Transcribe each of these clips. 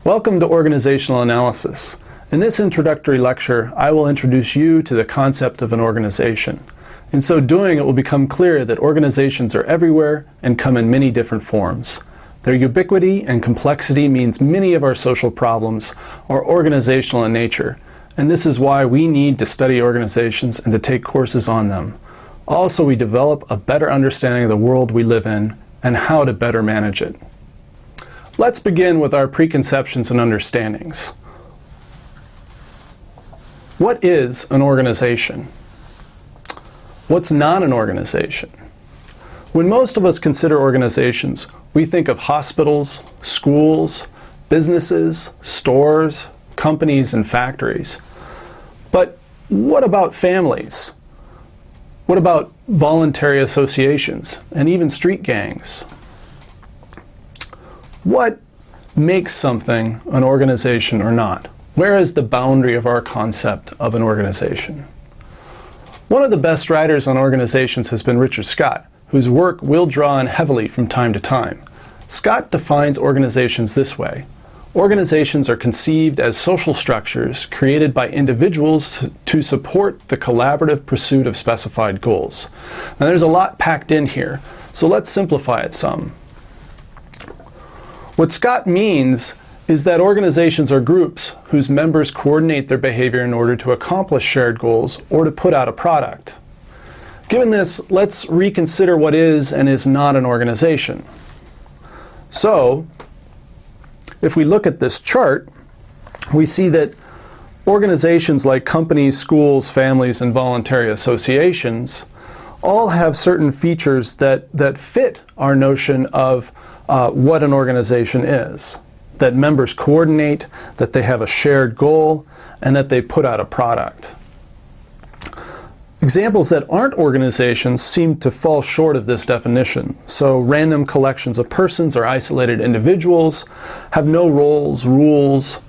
Welcome to Organizational Analysis. In this introductory lecture, I will introduce you to the concept of an organization. In so doing, it will become clear that organizations are everywhere and come in many different forms. Their ubiquity and complexity means many of our social problems are organizational in nature, and this is why we need to study organizations and to take courses on them. Also, we develop a better understanding of the world we live in and how to better manage it. Let's begin with our preconceptions and understandings. What is an organization? What's not an organization? When most of us consider organizations, we think of hospitals, schools, businesses, stores, companies, and factories. But what about families? What about voluntary associations and even street gangs? What makes something an organization or not? Where is the boundary of our concept of an organization? One of the best writers on organizations has been Richard Scott, whose work we'll draw on heavily from time to time. Scott defines organizations this way. Organizations are conceived as social structures created by individuals to support the collaborative pursuit of specified goals. Now there's a lot packed in here, so let's simplify it some. What Scott means is that organizations are groups whose members coordinate their behavior in order to accomplish shared goals or to put out a product. Given this, let's reconsider what is and is not an organization. So, if we look at this chart, we see that organizations like companies, schools, families, and voluntary associations all have certain features that fit our notion of what an organization is. That members coordinate, that they have a shared goal, and that they put out a product. Examples that aren't organizations seem to fall short of this definition. So random collections of persons or isolated individuals have no roles, rules,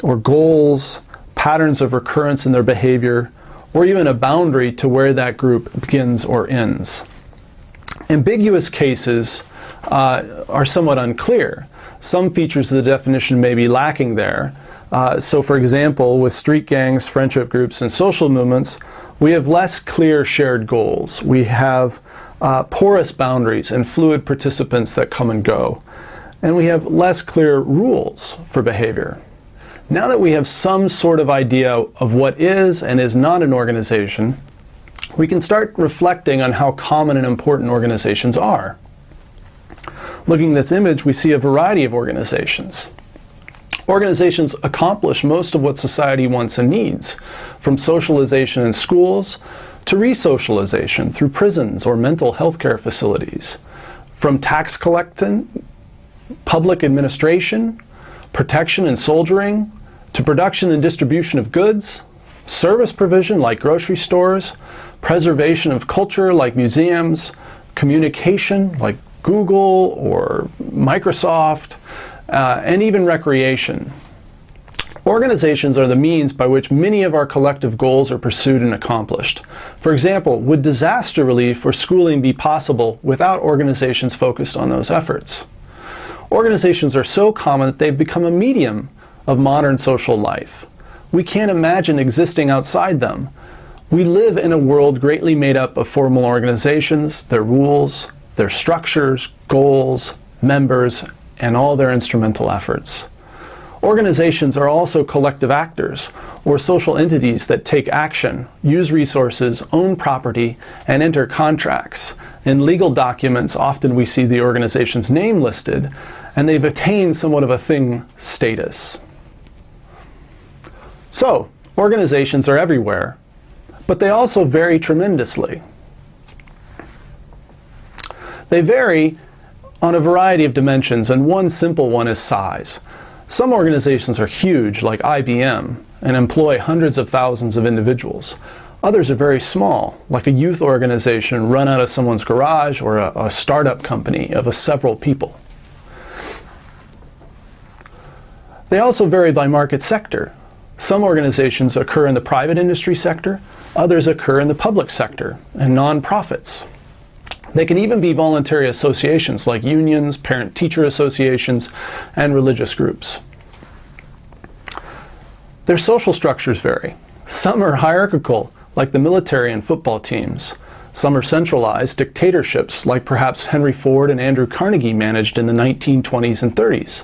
or goals, patterns of recurrence in their behavior, or even a boundary to where that group begins or ends. Ambiguous cases are somewhat unclear. Some features of the definition may be lacking there. So for example, with street gangs, friendship groups, and social movements, we have less clear shared goals. We have porous boundaries and fluid participants that come and go. And we have less clear rules for behavior. Now that we have some sort of idea of what is and is not an organization, we can start reflecting on how common and important organizations are. Looking at this image, we see a variety of organizations. Organizations accomplish most of what society wants and needs, from socialization in schools to resocialization through prisons or mental health care facilities, from tax collecting, public administration, protection and soldiering, to production and distribution of goods, service provision like grocery stores, preservation of culture like museums, communication like Google or Microsoft, and even recreation. Organizations are the means by which many of our collective goals are pursued and accomplished. For example, would disaster relief or schooling be possible without organizations focused on those efforts? Organizations are so common that they've become a medium of modern social life. We can't imagine existing outside them. We live in a world greatly made up of formal organizations, their rules, their structures, goals, members, and all their instrumental efforts. Organizations are also collective actors, or social entities that take action, use resources, own property, and enter contracts. In legal documents, often we see the organization's name listed, and they've attained somewhat of a thing status. So, organizations are everywhere, but they also vary tremendously. They vary on a variety of dimensions, and one simple one is size. Some organizations are huge, like IBM, and employ hundreds of thousands of individuals. Others are very small, like a youth organization run out of someone's garage or a startup company of several people. They also vary by market sector. Some organizations occur in the private industry sector, others occur in the public sector and nonprofits. They can even be voluntary associations like unions, parent-teacher associations, and religious groups. Their social structures vary. Some are hierarchical, like the military and football teams. Some are centralized dictatorships, like perhaps Henry Ford and Andrew Carnegie managed in the 1920s and 30s.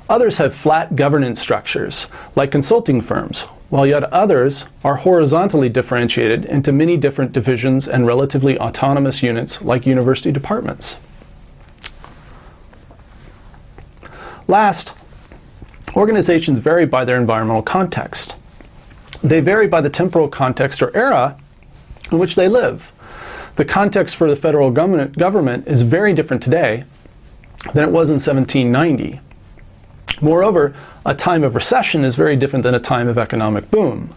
Others have flat governance structures, like consulting firms, while yet others are horizontally differentiated into many different divisions and relatively autonomous units, like university departments. Last, organizations vary by their environmental context. They vary by the temporal context or era in which they live. The context for the federal government is very different today than it was in 1790. Moreover, a time of recession is very different than a time of economic boom.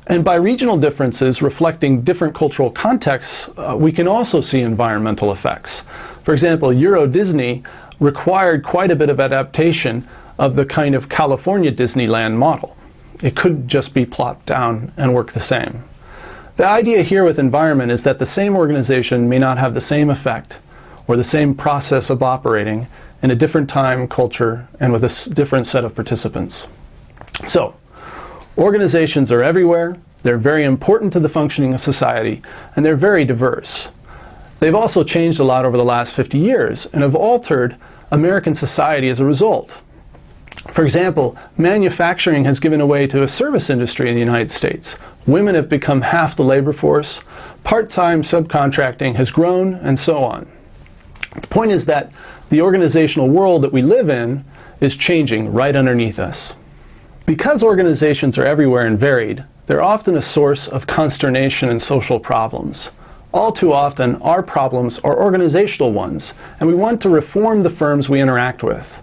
And by regional differences reflecting different cultural contexts, we can also see environmental effects. For example, Euro Disney required quite a bit of adaptation of the kind of California Disneyland model. It couldn't just be plopped down and work the same. The idea here with environment is that the same organization may not have the same effect or the same process of operating in a different time, culture, and with a different set of participants. So, organizations are everywhere, they're very important to the functioning of society, and they're very diverse. They've also changed a lot over the last 50 years and have altered American society as a result. For example, manufacturing has given way to a service industry in the United States. Women have become half the labor force, part-time subcontracting has grown, and so on. The point is that the organizational world that we live in is changing right underneath us. Because organizations are everywhere and varied, they're often a source of consternation and social problems. All too often, our problems are organizational ones, and we want to reform the firms we interact with.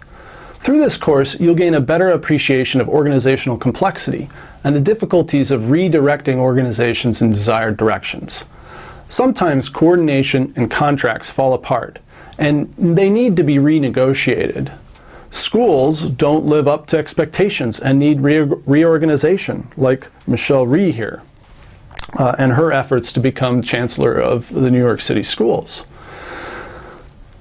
Through this course, you'll gain a better appreciation of organizational complexity and the difficulties of redirecting organizations in desired directions. Sometimes coordination and contracts fall apart, and they need to be renegotiated. Schools don't live up to expectations and need reorganization, like Michelle Rhee here, and her efforts to become Chancellor of the New York City schools.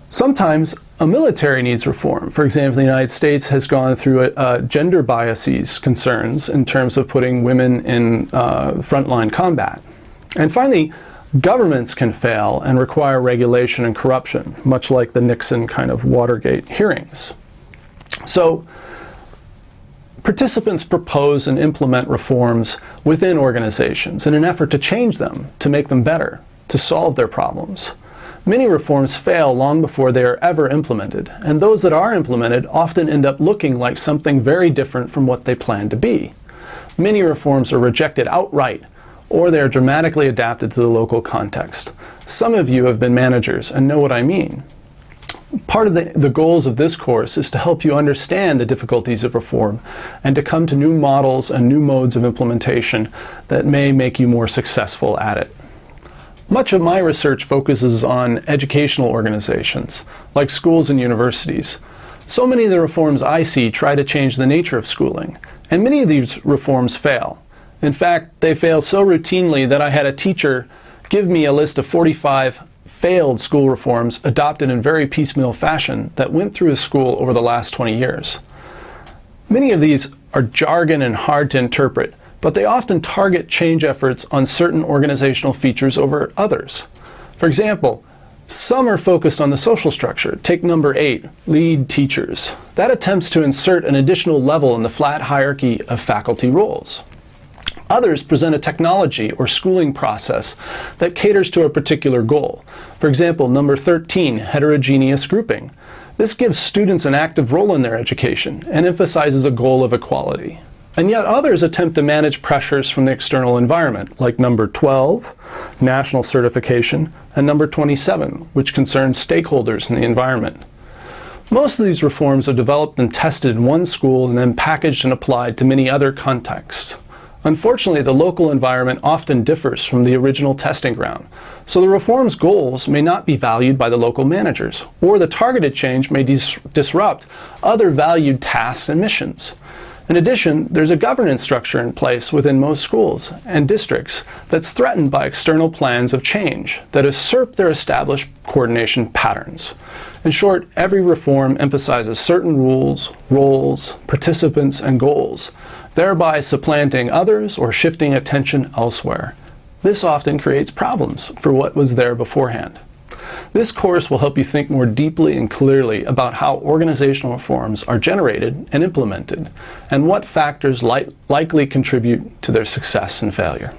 Sometimes a military needs reform. For example, the United States has gone through gender biases concerns in terms of putting women in frontline combat. And finally, governments can fail and require regulation and corruption, much like the Nixon kind of Watergate hearings. So, participants propose and implement reforms within organizations in an effort to change them, to make them better, to solve their problems. Many reforms fail long before they are ever implemented, and those that are implemented often end up looking like something very different from what they planned to be. Many reforms are rejected outright, or they are dramatically adapted to the local context. Some of you have been managers and know what I mean. Part of the goals of this course is to help you understand the difficulties of reform and to come to new models and new modes of implementation that may make you more successful at it. Much of my research focuses on educational organizations, like schools and universities. So many of the reforms I see try to change the nature of schooling, and many of these reforms fail. In fact, they fail so routinely that I had a teacher give me a list of 45 failed school reforms adopted in very piecemeal fashion that went through a school over the last 20 years. Many of these are jargon and hard to interpret, but they often target change efforts on certain organizational features over others. For example, some are focused on the social structure. Take number 8, lead teachers. That attempts to insert an additional level in the flat hierarchy of faculty roles. Others present a technology or schooling process that caters to a particular goal. For example, number 13, heterogeneous grouping. This gives students an active role in their education and emphasizes a goal of equality. And yet others attempt to manage pressures from the external environment, like number 12, national certification, and number 27, which concerns stakeholders in the environment. Most of these reforms are developed and tested in one school and then packaged and applied to many other contexts. Unfortunately, the local environment often differs from the original testing ground, so the reform's goals may not be valued by the local managers, or the targeted change may disrupt other valued tasks and missions. In addition, there's a governance structure in place within most schools and districts that's threatened by external plans of change that usurp their established coordination patterns. In short, every reform emphasizes certain rules, roles, participants, and goals, thereby supplanting others or shifting attention elsewhere. This often creates problems for what was there beforehand. This course will help you think more deeply and clearly about how organizational reforms are generated and implemented, and what factors likely contribute to their success and failure.